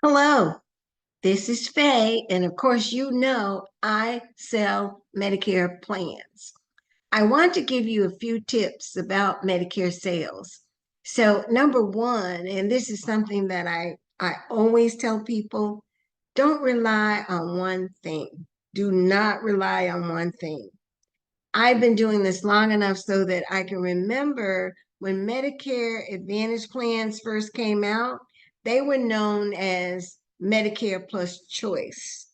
Hello, this is Faye, and of course, you know I sell Medicare plans. I want to give you a few tips about Medicare sales. So, number one, and this is something that I always tell people, don't rely on one thing. Do not rely on one thing. I've been doing this long enough so that I can remember when Medicare Advantage plans first came out, they were known as Medicare Plus Choice.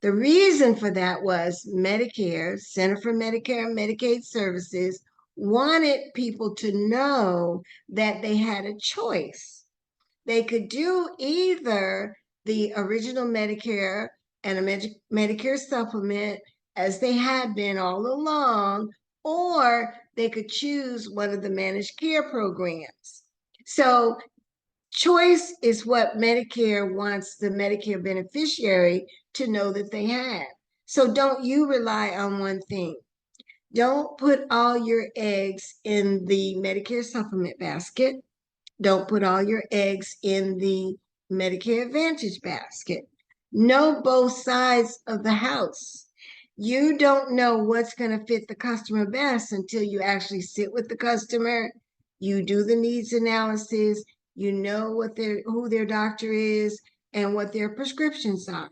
The reason for that was Medicare, Center for Medicare and Medicaid Services, wanted people to know that they had a choice. They could do either the original Medicare and a Medicare supplement as they had been all along, or they could choose one of the managed care programs. So choice is what Medicare wants the Medicare beneficiary to know that they have. So don't you rely on one thing. Don't put all your eggs in the Medicare supplement basket. Don't put all your eggs in the Medicare Advantage basket. Know both sides of the house. You don't know what's going to fit the customer best until you actually sit with the customer. You do the needs analysis. You know who their doctor is and what their prescriptions are.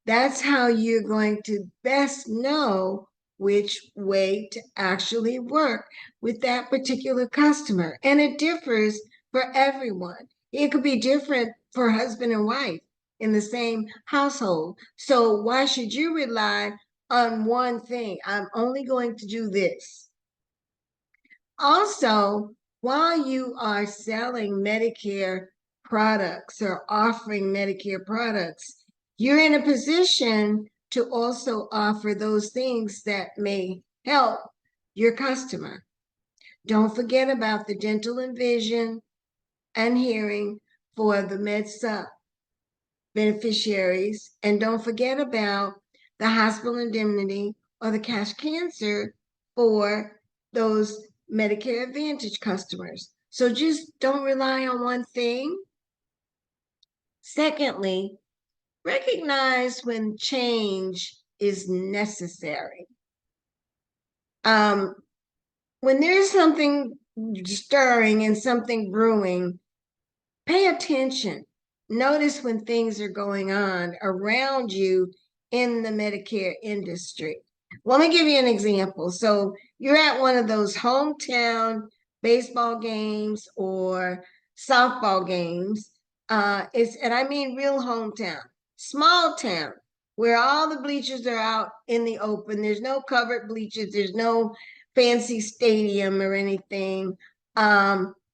That's how you're going to best know which way to actually work with that particular customer. And it differs for everyone. It could be different for husband and wife in the same household. So why should you rely on one thing? I'm only going to do this. Also, while you are selling Medicare products or offering Medicare products, you're in a position to also offer those things that may help your customer. Don't forget about the dental and vision and hearing for the MedSup beneficiaries. And don't forget about the hospital indemnity or the cash cancer for those Medicare Advantage customers. So just don't rely on one thing. Secondly, recognize when change is necessary. Um, when there's something stirring and something brewing, pay attention. Notice when things are going on around you in the Medicare industry. Let me give you an example. So you're at one of those hometown baseball games or softball games. And I mean real hometown, small town, where all the bleachers are out in the open. There's no covered bleachers. There's no fancy stadium or anything. And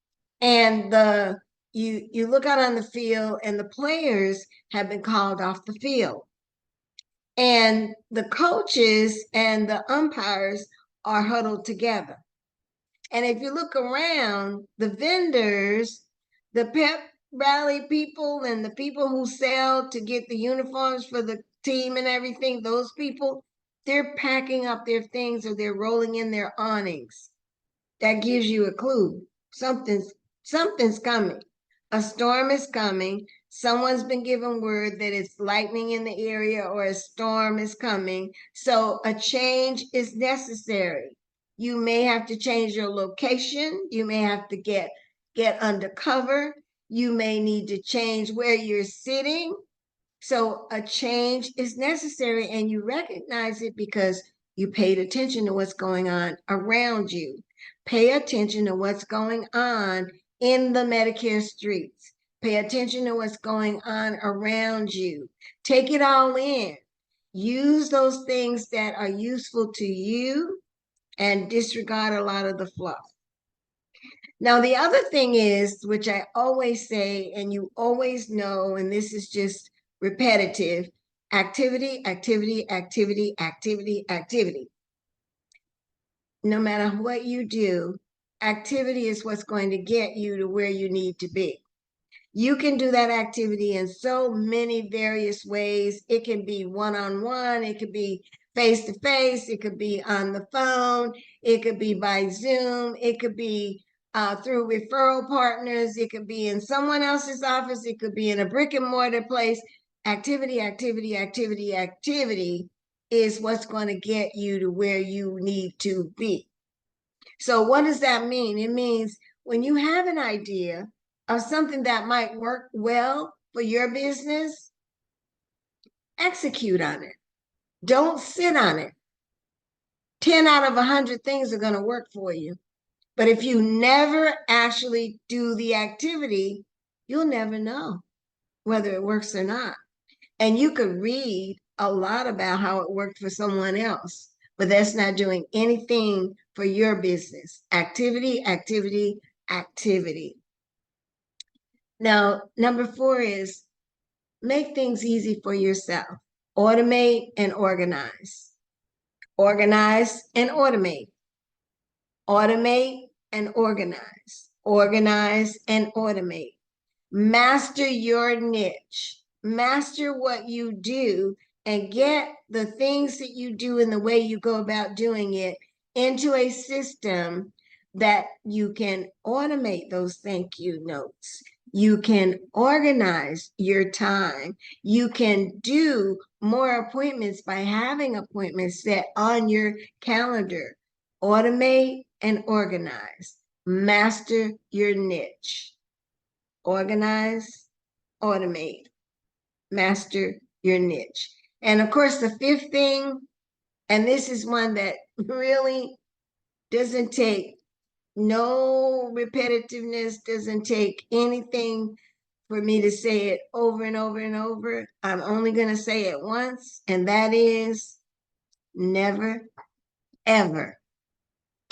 you look out on the field and the players have been called off the field. And the coaches and the umpires are huddled together. And if you look around, the vendors, the pep rally people, and the people who sell to get the uniforms for the team and everything, those people, they're packing up their things or they're rolling in their awnings. That gives you a clue. Something's coming. A storm is coming. Someone's been given word that it's lightning in the area or a storm is coming. So a change is necessary. You may have to change your location. You may have to get undercover. You may need to change where you're sitting. So a change is necessary and you recognize it because you paid attention to what's going on around you. Pay attention to what's going on in the Medicare streets. Pay attention to what's going on around you. Take it all in. Use those things that are useful to you and disregard a lot of the fluff. Now, the other thing is, which I always say, and you always know, and this is just repetitive, activity, activity, activity, activity, activity. No matter what you do, activity is what's going to get you to where you need to be. You can do that activity in so many various ways. It can be one-on-one, it could be face-to-face, it could be on the phone, it could be by Zoom, it could be through referral partners. It could be in someone else's office. It could be in a brick and mortar place. Activity, activity, activity, activity is what's going to get you to where you need to be. So what does that mean? It means when you have an idea of something that might work well for your business, execute on it. Don't sit on it. 10 out of 100 things are going to work for you. But if you never actually do the activity, you'll never know whether it works or not. And you could read a lot about how it worked for someone else, but that's not doing anything for your business. Activity, activity, activity. Now, number 4 is make things easy for yourself. Automate and organize. Organize and automate. Automate and organize. Organize and automate. Master your niche. Master what you do and get the things that you do and the way you go about doing it into a system that you can automate those thank you notes. You can organize your time. You can do more appointments by having appointments set on your calendar. Automate and organize. Master your niche. Organize, automate, master your niche. And of course, the 5th thing, and this is one that really doesn't take no repetitiveness, doesn't take anything for me to say it over and over and over. I'm only going to say it once, and that is never, ever